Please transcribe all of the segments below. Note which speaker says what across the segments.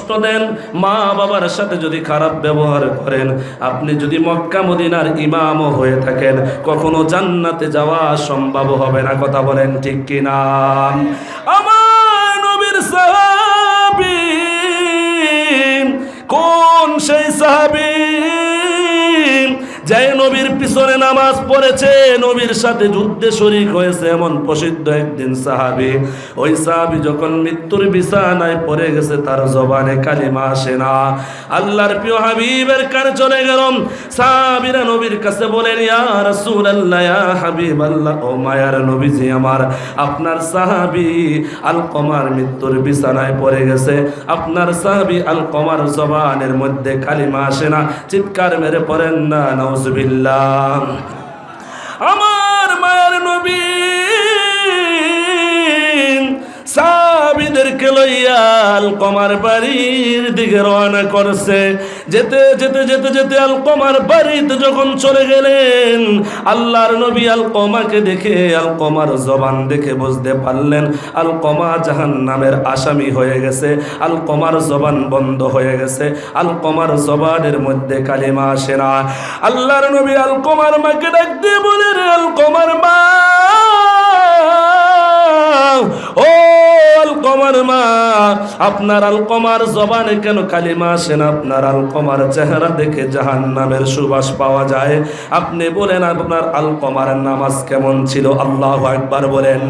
Speaker 1: কষ্ট দেন, মা বাবার সাথে যদি খারাপ ব্যবহার করেন, আপনি যদি মক্কা মদিনার ইমামও হয়ে থাকেন, কখনো জান্নাতে যাওয়া সম্ভব হবে না। কথা বলেন ঠিক কিনা? আমার নবীর সাহাবী কোন সেই সাহাবী যে নবীর পিছনে নামাজ পড়েছে, নবীর সাথে যুদ্ধে শরীক হয়েছে, এমন প্রসিদ্ধ একদিন সাহাবী। ওই সাহাবী যখন মৃত্যুর বিছানায় পড়ে গেছে, তার জবানে কালিমা আসে না। আল্লাহর প্রিয় হাবিবের কাছে চলে গেল। সাহাবীরা নবীর কাছে বলেন, ইয়া রাসূলুল্লাহ, ইয়া হাবিবাল্লাহ, ও মায়ার নবীজি আমার, আপনার সাহাবী আলকমার মৃত্যুর বিছানায় পড়ে গেছে, আপনার সাহাবী আলকমার জবানের মধ্যে কালিমা আসে না। চিৎকার মেরে পড়েন না নাউজুবিল্লাহ। আমার মায়ের নবী সাহাবীদেরকে লইয়া আলকমার বাড়ির দিকে রওনা করছে। যেতে যেতে যেতে যেতে আলকমার বাড়িতে যখন চলে গেলেন, আল্লাহর নবী আলকমাকে দেখে, আলকমার জবান দেখে বুঝতে পারলেন আলকমা জাহান্নামের আসামি হয়ে গেছে। আলকমার জবান বন্ধ হয়ে গেছে, আলকমার জবানের মধ্যে কালিমা আসে না। আল্লাহর নবী আলকমার মাকে ডাক দিয়ে বলে, রে আলকমার মা, ও আলকমার মা, আপনার আলকমার জবানে কেন কালিমা আসে না? আপনার আলকমার চেহারা দেখে জাহান্নামের সুবাস পাওয়া যায়। আপনি বলেন আপনার আলকমার নামাজ কেমন ছিল? আল্লাহু আকবার বলেন।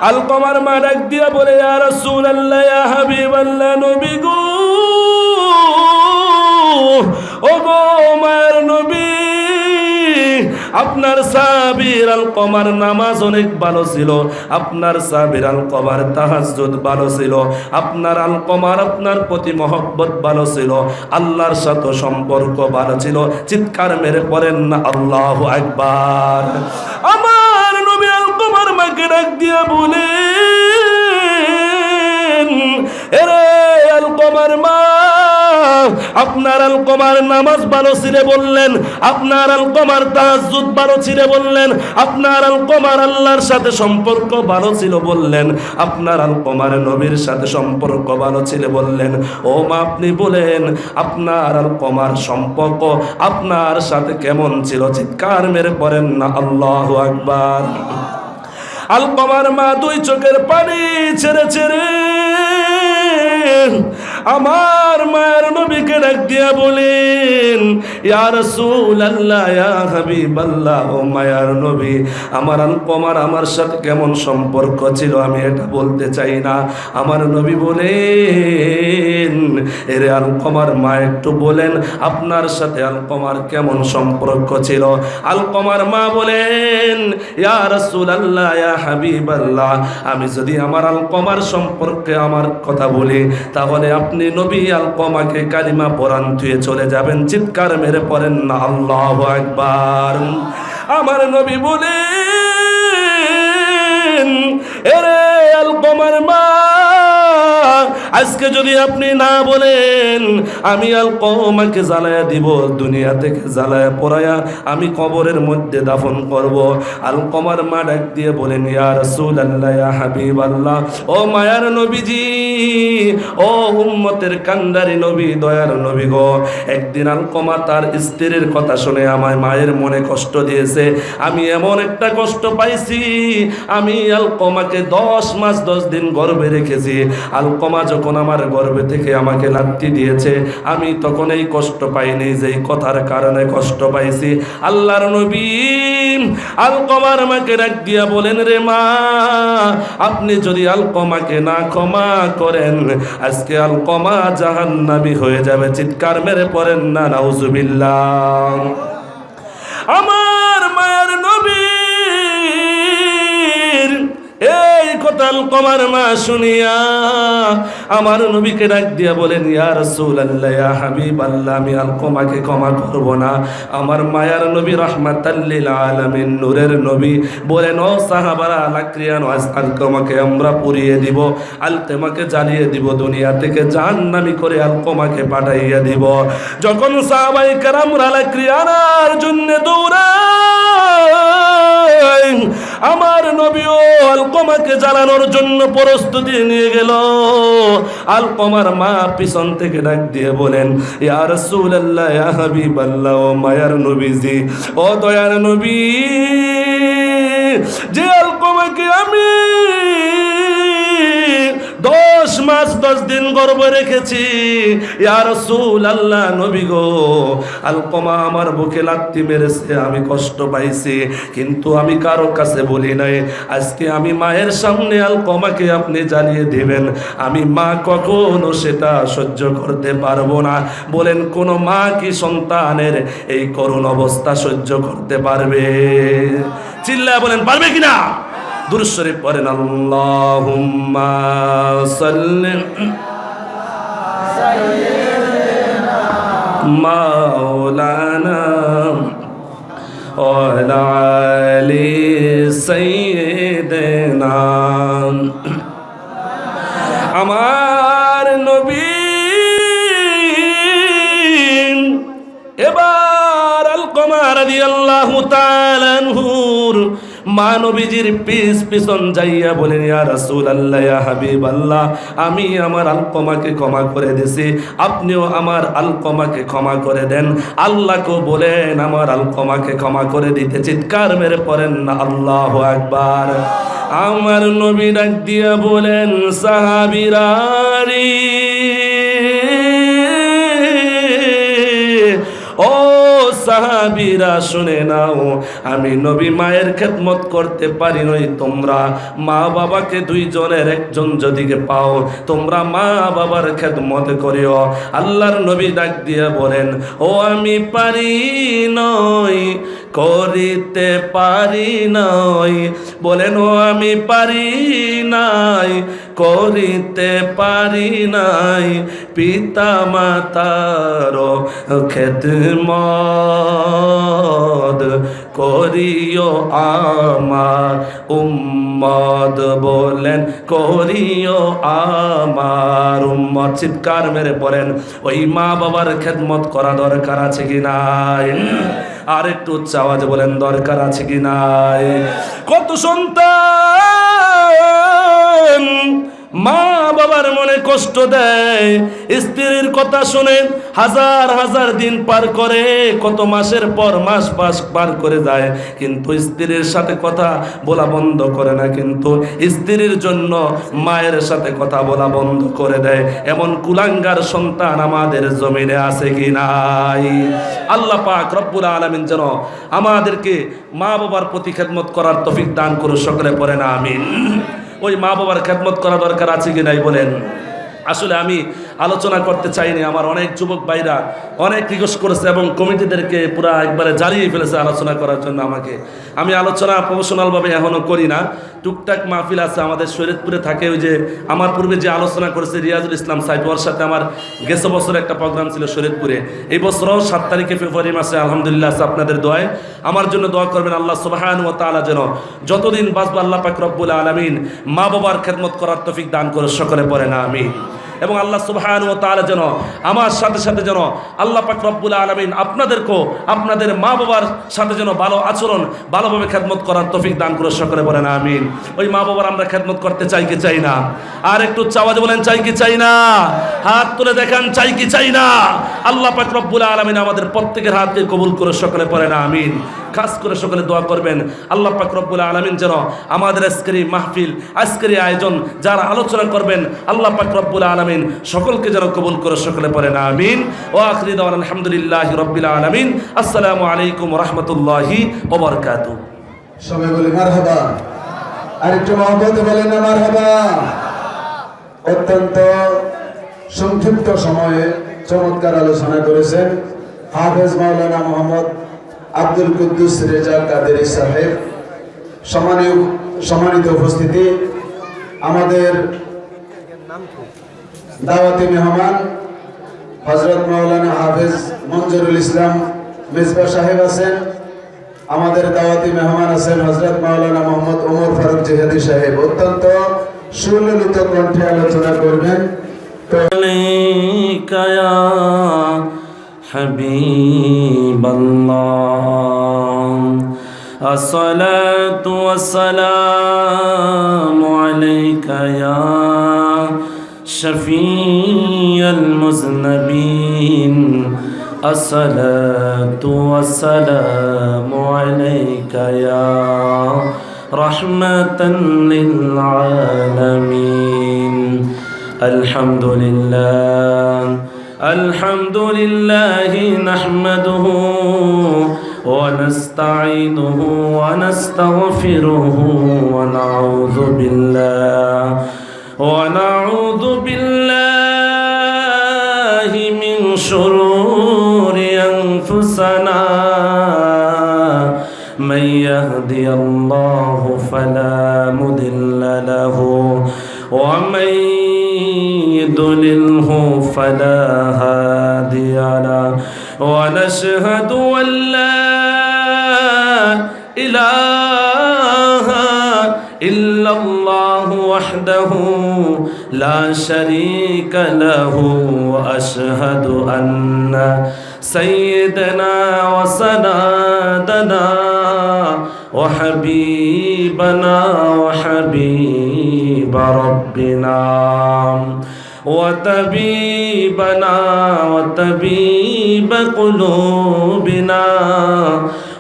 Speaker 1: আলকমার মা ডাক দিয়া বলে, ইয়া রাসূলুল্লাহ, ইয়া হাবিবাল্লাহ, নবী গো, ও গো মায়ের নবী, আপনার সাহাবীর আলকমার নামাজ অনেক ভালো ছিল, আপনার সাহাবীর আলকমার তাহাজ্জুদ ভালো ছিল, আপনার আলকমার আপনার প্রতি মহব্বত ভালো ছিল, আল্লাহর সাথে সম্পর্ক ভালো ছিল। চিৎকার মেরে পড়েন না আল্লাহু আকবার। আমার নবী আলকমার মাকে ডাক দিয়া বলেন, এরে আলকমার মা, আপনার আলকমার নামাজ ভালো ছিল বললেন, আপনার আলকমার তাহাজ্জুদ ভালো ছিল বললেন, আপনার আলকমার আল্লাহর সাথে সম্পর্ক ভালো ছিল বললেন, আপনার আলকমার নবীর সাথে সম্পর্ক ভালো ছিল বললেন। ও মা, আপনি বলেন আপনার আলকমার সম্পর্ক আপনার সাথে কেমন ছিল? চিৎকার মেরে পড়েন না আল্লাহু আকবার। আলকমার মা দুই চোখের পানি ছেড়ে ছেড়ে আমার মায়ের নবীকে ডাক দিয়া বলেন, ইয়া রাসূলুল্লাহ, ইয়া হাবিবাল্লাহ, ও মায়ের নবী, আমার আলকমার আমার সাথে কেমন সম্পর্ক ছিল আমি এটা বলতে চাই না। আমার নবী বলেন, এরে আলকমার মা, একটু বলেন আপনার সাথে আলকমার কেমন সম্পর্ক ছিল? আলকমার মা বলেন, ইয়া রাসূলুল্লাহ, ইয়া হাবিবাল্লাহ, আমি যদি আমার আলকমার সম্পর্কে আমার কথা বলি, তাহলে আপনি নবী আলকমাকে কালিমা পরান ধুয়ে চলে যাবেন। চিৎকার মেরে পড়েন না আল্লাহু আকবার। আমার নবী বলেন, এরে আলকমার মা, আজকে যদি আপনি না বলেন, আমি আলকমাকে জ্বালায়া দিব, দুনিয়া থেকে জ্বালায়া পোড়ায়া আমি কবরের মধ্যে দাফন করব। আলকমার মা ডাক দিয়ে বলেন, ইয়া রাসূলুল্লাহ, ইয়া হাবিবাল্লাহ, ও মায়ার নবীজি, ও উম্মতের কান্ডারি নবী, দয়ার নবী গো, একদিন আলকমা তার স্ত্রীর কথা শুনে আমার মায়ের মনে কষ্ট দিয়েছে। আমি এমন একটা কষ্ট পাইছি, আমি আলকমাকে 10 মাস 10 দিন গর্ভে রেখেছি। আলকমা যখন আমার গর্ভে থেকে আমাকে লাথি দিয়েছে, আমি তখন এই কষ্ট পাইনি, যেই কথার কারণে কষ্ট পাইছি। আল্লাহর নবী আলকমার মাকে ডাক দিয়া বলেন, রে মা, আপনি যদি আলকমাকে না ক্ষমা করেন, আজকে আলকমা জাহান্নামী হয়ে যাবে। চিৎকার মেরে পড়েন না নাউজুবিল্লাহ। আমার মায়ের নবীর এই কথা আলকমার মা শুনিয়া আমার নবীকে ডাক দিয়া বলেন, ইয়া রাসূলুল্লাহ, ইয়া হাবিবাল্লাহ, আমি আলকমাকে ক্ষমা করব না। আমার মায়ার নবী রাহমাতাল লিল আলামিন, নূরের নবী বলেন, ও সাহাবারা, লাকড়িয়ান আলকমাকে আমরা পুড়িয়ে দিব, আলকমাকে জ্বালিয়ে দিব, দুনিয়া থেকে জাহান্নামী করে আলকমাকে পাঠাইয়া দিব। যখন সাহাবায়ে কেরামরা লাকড়িয়ানার জন্য দৌড়ায় আমার নবীও আলকমাকে জ্বালানোর জন্য প্রস্তুতি নিয়ে গেল। আলকমার মা পিছন থেকে ডাক দিয়ে বলেন, ইয়া রাসূলুল্লাহ, ইয়া হাবিবাল্লাহ, ও মায়ার নবীজি, ও দয়ার নবী, যে আলকমাকে আমি 10 মাস 10 দিন গর্ভে রেখেছি, ইয়া রাসূলুল্লাহ, নবী গো, আলকমা আমার বুকে লাথি মেরেছে, আমি কষ্ট পাইছি, কিন্তু আমি কারো কাছে বলি নাই। আজকে আমি মায়ের সামনে আলকমাকে আপনি জ্বালিয়ে দিবেন, আমি মা কখনো সেটা সহ্য করতে পারবো না। বলেন, কোন মা কি সন্তানের এই করুণ অবস্থা সহ্য করতে পারবে? চিল্লায় বলেন, পারবে কিনা? দুরূদ শরীফ পড়েন, আল্লাহুম্মা সাল্লি মাওলানা ওয়ালা আলি সাইয়্যিদিনা। আমার নবী এবার আলকমা রাদিয়াল্লাহু তাআলা আনহুর মা নবীজির পিছন যাইয়া বলেন, ইয়া রাসূলুল্লাহ, ইয়া হাবিবাল্লাহ, আমি আমার আলকমাকে ক্ষমা করে দিছি, আপনিও আমার আলকমাকে ক্ষমা করে দেন। আল্লাহকে বলেন আমার আলকমাকে ক্ষমা করে দিতে। চিৎকার মেরে পড়েন না আল্লাহু আকবার। আমার নবী ডাক দিয়া বলেন, সাহাবীরা রে, ও সাহাবীরা শুনে নাও, আমি নবী মায়ের খেদমত করতে পারি নাই, তোমরা মা বাবাকে দুইজনের একজন যদিকে পাও, তোমরা মা বাবার খেদমত করিও। আল্লাহর নবী ডাক দিয়া বলেন, ও আমি পারি নই, করিতে পারি নাই। বলেন, ও আমি পারি নাই, করিতে পারি নাই, পিতা মাতার খেদমত করিও আমার উম্মত। বলেন, করিও আমার উম্মত। চিৎকার মেরে পড়েন, ওই মা বাবার খেদমত করা দরকার আছে কি নাই? আর একটু উচ্চ আওয়াজে বলেন, দরকার আছে কি নাই? কত সন্তান মা বাবার মনে কষ্ট দেয়, স্ত্রীর কথা শুনে হাজার হাজার দিন পার করে, কত মাসের পর মাস পার করে যায়, কিন্তু স্ত্রীর সাথে কথা বলা বন্ধ করে না, কিন্তু স্ত্রীর জন্য মায়ের সাথে কথা বলা বন্ধ করে দেয়। এমন কুলাঙ্গার সন্তান আমাদের জমিনে আছে কি নাই? আল্লাহ পাক রব্বুল আলামিন যেন আমাদেরকে মা বাবার প্রতি খেদমত করার তৌফিক দান করুন। সকলে পড়েন আমিন। ওই মা বাবার খেদমত করা দরকার আছে কি নাই বলেন? আসলে আমি আলোচনা করতে চাইনি, আমার অনেক যুবক ভাইরা অনেক রিকোয়েস্ট করেছে এবং কমিটিদেরকে পুরো একবারে জ্বালিয়ে ফেলেছে আলোচনা করার জন্য আমাকে। আমি আলোচনা প্রফেশনালভাবে এখনও করি না, টুকটাক মাহফিল আছে আমাদের শরীয়তপুরে থাকে। ওই যে আমার পূর্বে যে আলোচনা করেছে রিয়াজুল ইসলাম সাহেব, ওর সাথে আমার গেছে বছর একটা প্রোগ্রাম ছিল শরীয়তপুরে। এই বছরও 7 তারিখে ফেব্রুয়ারি মাসে আলহামদুলিল্লাহ আছে। আপনাদের দোয়ায় আমার জন্য দোয়া করবেন, আল্লাহ সুবহানাহু ওয়া তাআলা যেন যতদিন বাঁচবো আল্লাহ পাক রব্বুল আলামিন মা বাবার খেদমত করার তৌফিক দান করে। সকলে পড়েন আমিন। এবং আল্লাহ সুবহানাহু ওয়া তাআলা যেন আমার সাথে সাথে যেন আল্লাহ পাক রব্বুল আলামিন আপনাদেরকেও আপনাদের মা বাবার সাথে যেন ভালো আচরণ, ভালোভাবে খেদমত করার তৌফিক দান করে। সকলে বলেন আমিন। ওই মা বাবার আমরা খেদমত করতে চাই কি চাই না? আর একটু আওয়াজে বলেন, চাই কি চাই না? হাত তুলে দেখান, চাই কি চাই না? আল্লাহ পাক রব্বুল আলামিন আমাদের প্রত্যেকের হাতকে কবুল করে। সকলে পড়েন আমিন। খাস করে সকলে দোয়া করবেন আল্লাহ পাক রব্বুল আলামিন যেন আমাদের আজকের এই মাহফিল, আজকের এই আয়োজন, যারা আলোচনা করবেন আল্লাহ পাক রব্বুল আলামিন সকলকে যেন কবুল করে। সকলে পড়েন আমিন। ওয়া আখিরু দাওয়ানা আলহামদুলিল্লাহি রাব্বিল আলামিন। আসসালামু আলাইকুম ওয়া রাহমাতুল্লাহি ওয়া বারাকাতুহু।
Speaker 2: সবাই বলি মারহাবা। আরেকটু মহব্বতে বলেন না মারহাবা। অত্যন্ত সংক্ষিপ্ত সময়ে চমৎকার আলোচনা করেছেন হাফেজ মাওলানা মোহাম্মদ আব্দুল কুদ্দুস রেজা কাদেরী সাহেব। সম্মানিত উপস্থিতি, আমাদের দাওয়াতি মেহমান হযরত মাওলানা হাফেজ মঞ্জুরুল ইসলাম মিসবা সাহেব আছেন। আমাদের দাওয়াতি মেহমান আছেন হযরত মাওলানা মোহাম্মদ ওমর ফারুক জিহাদি সাহেব। অত্যন্ত সুললিত কণ্ঠে আলোচনা করবেন।
Speaker 1: হাবিবাল্লাহ الصلاة والسلام عليك يا شفيع المذنبين الصلاة والسلام عليك يا رحمة للعالمين الحمد لله نحمده ونستعينه ونستغفره ونعوذ بالله من شرور أنفسنا من يهدي الله فلا مضل له ومن يضلله فلا هادي له ونشهد أن لا إله إلا الله وحده لا شريك له وأشهد أن سيدنا وسندنا وحبيبنا وحبيب ربنا وطبيبنا وطبيب قلوبنا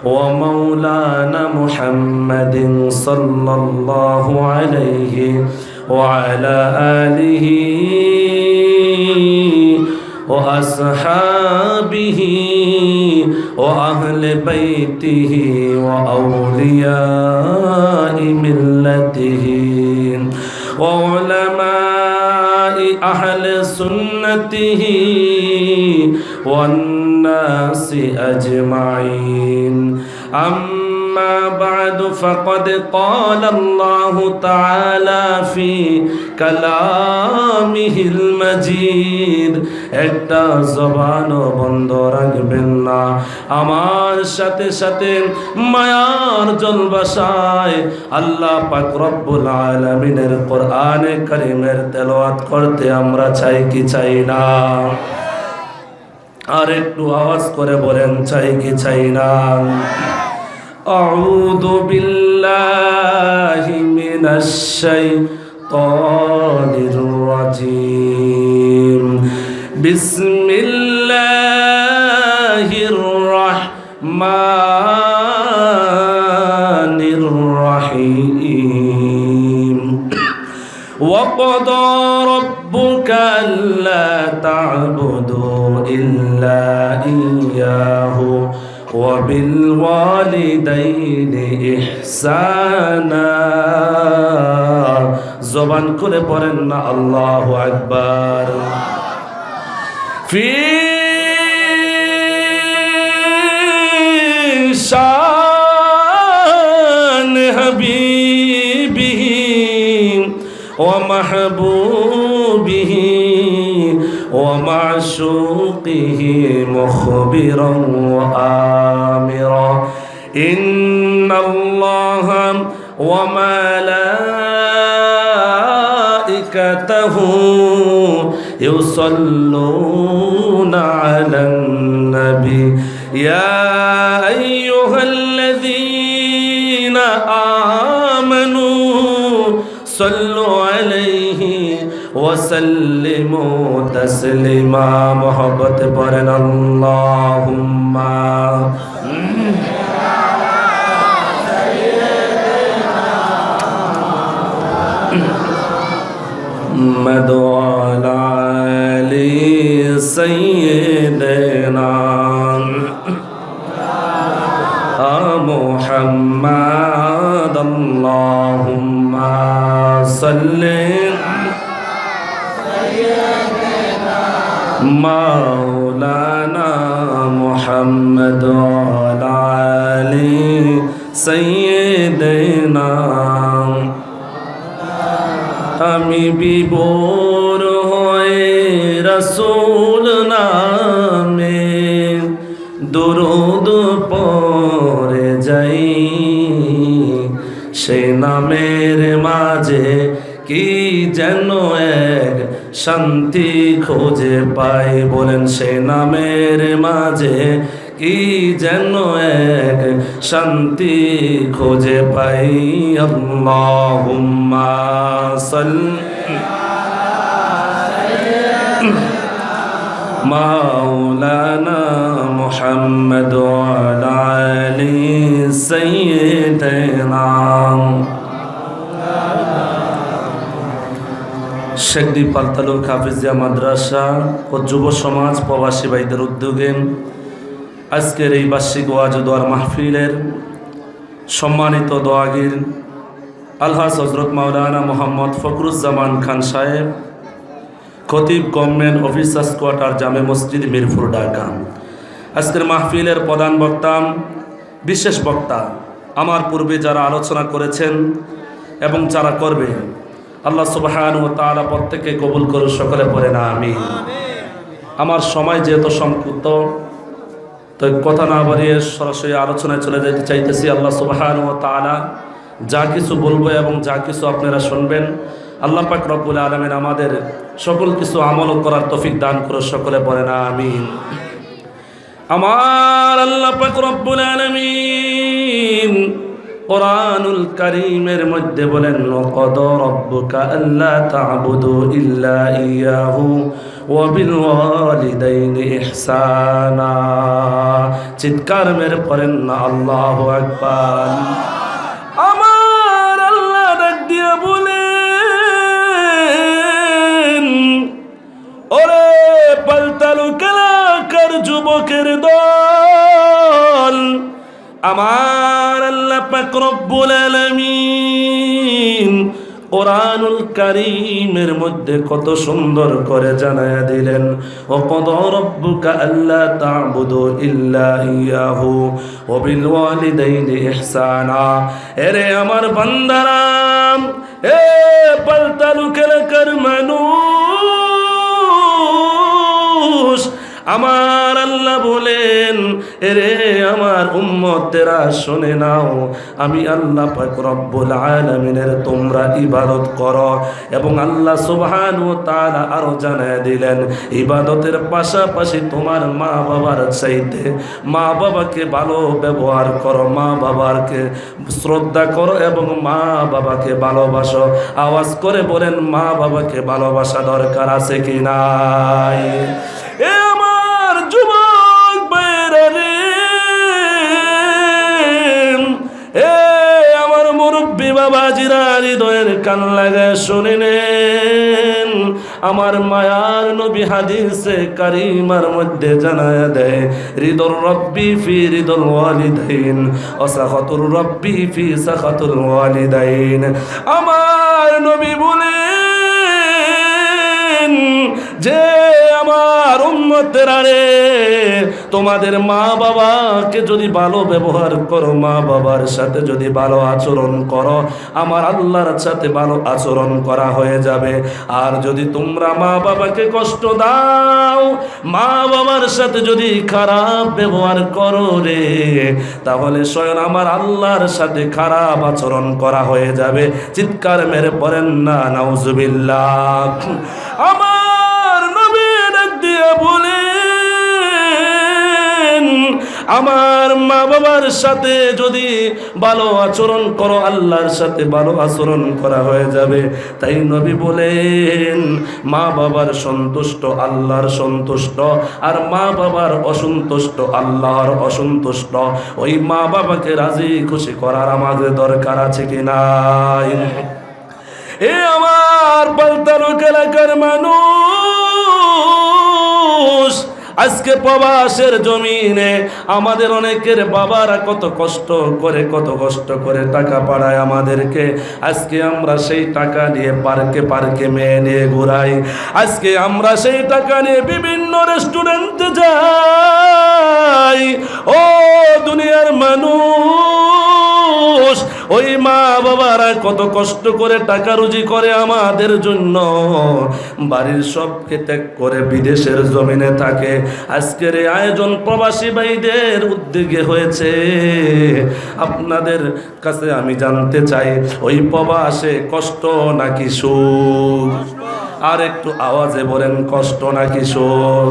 Speaker 1: ومولانا محمد صلى الله عليه وعلى آله وأصحابه وأهل بيته وأولياء ملته وعلماء أهل سنته والناس أجمعين أما بعد فقد قال الله تعالى في كلامه المجيد একটা জবানও বন্ধ রাখবেন না আমার সাথে সাথে মায়ার জলবাসায় আল্লাহ পাক রব্বুল আলামিনের কোরআনে কারীমের তেলাওয়াত করতে আমরা চাই কি চাই না আর একটু আওয়াজ করে বলেন চাই কি চাই না আউযু বিল্লাহি মিনাশ শাইতানির রাজিম বিসমিল্লাহির রাহমানির রহিম وقضى ربك ألا تعبدوا إلا إياه وبالوالدين إحسانا زبان كل برنا الله أكبر في شان حبيبه ومحبوبه ومعشوقه مخبرا وآمرا إن الله وملائكته يصلون على النبي يا أيها الذين آمنوا صلوا عليه وسلموا تسليما محبت برنا اللهم مدعو على علي سيدنا محمد اللهم صل مولانا محمد وعلى علي سيدنا আমি বিভোর হয়ে রাসূল নামে দুরূদ পড়ে যাই সেই নামের মাঝে কি যেন এক শান্তি খুঁজে পাই বলেন সেই নামের মাঝে কি যেন এক শান্তি খুঁজে পাই। আল্লাহুম্মা সাল্লি মাওলানা মুহাম্মদ ওয়া আলা আলি সাইয়্যিদিনা। শেখদি পালতালুর হাফিজিয়া মাদ্রাসা ও যুব সমাজ প্রবাসী ভাইদের উদ্যোগে আজকের এই বার্ষিক ওয়াজ ও দোয়ার মাহফিলের সম্মানিত দোয়াগীর আলহাজ হযরত মাওলানা মোহাম্মদ ফখরুজ্জামান খান সাহেব, খতিব গভর্নমেন্ট অফিসার্স কোয়ার্টার জামে মসজিদ মিরপুর ঢাকা। আজকের মাহফিলের প্রধান বক্তা, বিশেষ বক্তা, আমার পূর্বে যারা আলোচনা করেছেন এবং যারা করবে, আল্লাহ সুবহানাহু ওয়া তাআলা প্রত্যেককে কবুল করুন, সকলে পড়ে না আমিন। আমার সময় যেহেতু সংক্ষিপ্ত, তো কথা না বাড়িয়ে সরাসরি আলোচনায় চলে যেতে চাইতেছি। আল্লাহ সুবহানাহু ওয়া তাআলা যা কিছু বলবো এবং যা কিছু আপনারা শুনবেন, আল্লাহ পাক রব্বুল আলামিন আমাদের সকল কিছু আমল করার তৌফিক দান করুন, সকলে পড়ে না আমিন। আমার আল্লাহ পাক রব্বুল আলামিন কুরআনুল কারীমের মধ্যে বলেন, ওয়াকাদা রাব্বুকা আল্লা তা'বুদু ইল্লা ইয়াহু ওয়া বিল ওয়ালিদাইনি ইহসানা। চিৎকার মেরে পড়েন না আল্লাহু আকবার। আমার আল্লাহ ডাক দিয়ে বলেন, ওরে পালতালু এলাকার যুবকের দল, আমার আল্লাহ পাক রব্বুল আলামিন কুরআনুল কারীমের মধ্যে কত সুন্দর করে জানায়া দিলেন, ওয়াকাদা রাব্বুকা আল্লা তা'বুদু ইল্লা ইয়াহু ওয়া বিল ওয়ালিদাইনি ইহসানা। এরে আমার বান্দারা, এ পালতালু এলাকার মানুষ, আমার আল্লাহ বলেন, এরে আমার উম্মতেরা শুনে নাও, আমি আল্লাহ পাক রব্বুল আলামিনের তোমরা ইবাদত করো। এবং আল্লাহ সুবহানাহু ওয়া তাআলা আরো জানায় দিলেন, ইবাদতের পাশাপাশি তোমার মা বাবার চাইতে মা বাবাকে ভালো ব্যবহার করো, মা বাবাকে শ্রদ্ধা করো এবং মা বাবাকে ভালোবাসো। আওয়াজ করে বলেন, মা বাবাকে ভালোবাসা দরকার আছে কি নাই? এ আমার যুবক ভাইরা রে, এ আমার মুরব্বী বাবাজিরা, হৃদয়ের কান লাগায় শুনে নেন। আমার মায়ার নবী হাদিসে কারিমার মধ্যে জানায়া দেয়, রিদুর রব্বি ফি রিদুল ওয়ালিদাইন ওয়া সাখাতুর রব্বি ফি সাখাতুল ওয়ালিদাইন। আমার নবী বলেন যে আমার উম্মতেরা রে, তোমাদের মা বাবাকে যদি ভালো ব্যবহার করো, মা বাবার সাথে যদি ভালো আচরণ করো, আমার আল্লাহর সাথে ভালো আচরণ করা হয়ে যাবে। আর যদি তোমরা মা বাবাকে কষ্ট দাও, মা বাবার সাথে যদি খারাপ ব্যবহার করো রে, তাহলে স্বয়ং আমার আল্লাহর সাথে খারাপ আচরণ করা হয়ে যাবে। চিৎকার মেরে পড়েন না নাউজুবিল্লাহ। আমার নবী ডাক দিয়ে বলেন, আমার মা বাবার সাথে যদি ভালো আচরণ করো, আল্লাহর সাথে ভালো আচরণ করা হয়ে যাবে। তাই নবী বলেন, মা বাবার সন্তুষ্ট আল্লাহর সন্তুষ্ট, আর মা বাবার অসন্তুষ্ট আল্লাহর অসন্তুষ্ট। ওই মা বাবাকে রাজি খুশি করার আমাদের দরকার আছে কি নাই? এ আমার পালতালু এলাকার মানুষ, আজকে প্রবাসের জমিনে আমাদের অনেকের বাবারা কত কষ্ট করে টাকা পাঠায় আমাদেরকে। আজকে আমরা সেই টাকা নিয়ে পার্কে পার্কে মেয়ে নিয়ে ঘুরাই। আজকে আমরা সেই টাকা নিয়ে বিভিন্ন রেস্টুরেন্টে যাই। ও দুনিয়ার মানুষ, ওই মা বাবারা কত কষ্ট করে টাকা রুজি করে আমাদের জন্য, বাড়ির সবকে ত্যাগ করে বিদেশের জমিনে থাকে। আজকের এই আয়োজন প্রবাসী ভাইদের উদ্যোগে হয়েছে। আপনাদের কাছে আমি জানতে চাই, ওই প্রবাসে কষ্ট নাকি সুখ? আর একটু আওয়াজে বলেন, কষ্ট নাকি সুখ?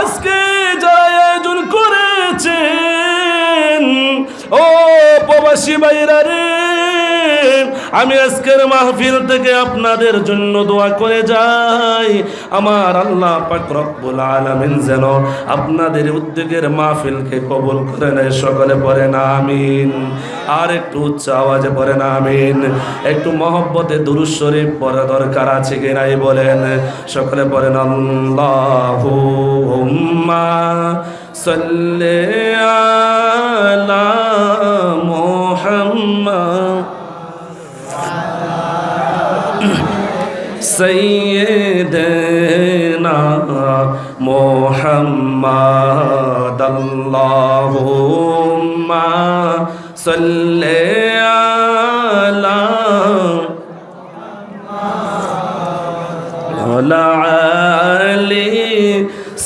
Speaker 1: আজকে যারা আয়োজন করে দিয়েছেন। ও প্রবাসী ভাইরা রে, আমি আজকের মাহফিল থেকে আপনাদের জন্য দোয়া করে যাই, আমার আল্লাহ পাক রব্বুল আলামিন যেন আপনাদের উদ্যোগের মাহফিলকে কবুল করে নেয়। সকলে পড়েন আমিন। আর একটু উচ্চ আওয়াজে পড়েন আমিন। একটু মহব্বতে দুরূদ শরীফ পড়া দরকার আছে কি নাই বলেন। সকলে পড়েন আল্লাহুম্মা সাল্লি আলা মুহাম্মাদ سيدنا محمد اللهم صل على علي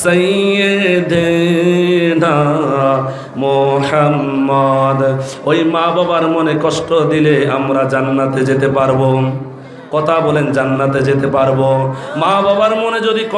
Speaker 1: سيدنا মোহাম্মদ। ওই মা বাবার মনে কষ্ট দিলে আমরা জান্নাতে যেতে পারবো? কথা বলেন, জান্নাতে যেতে পারবো? মা বাবার মনে যদি কষ্ট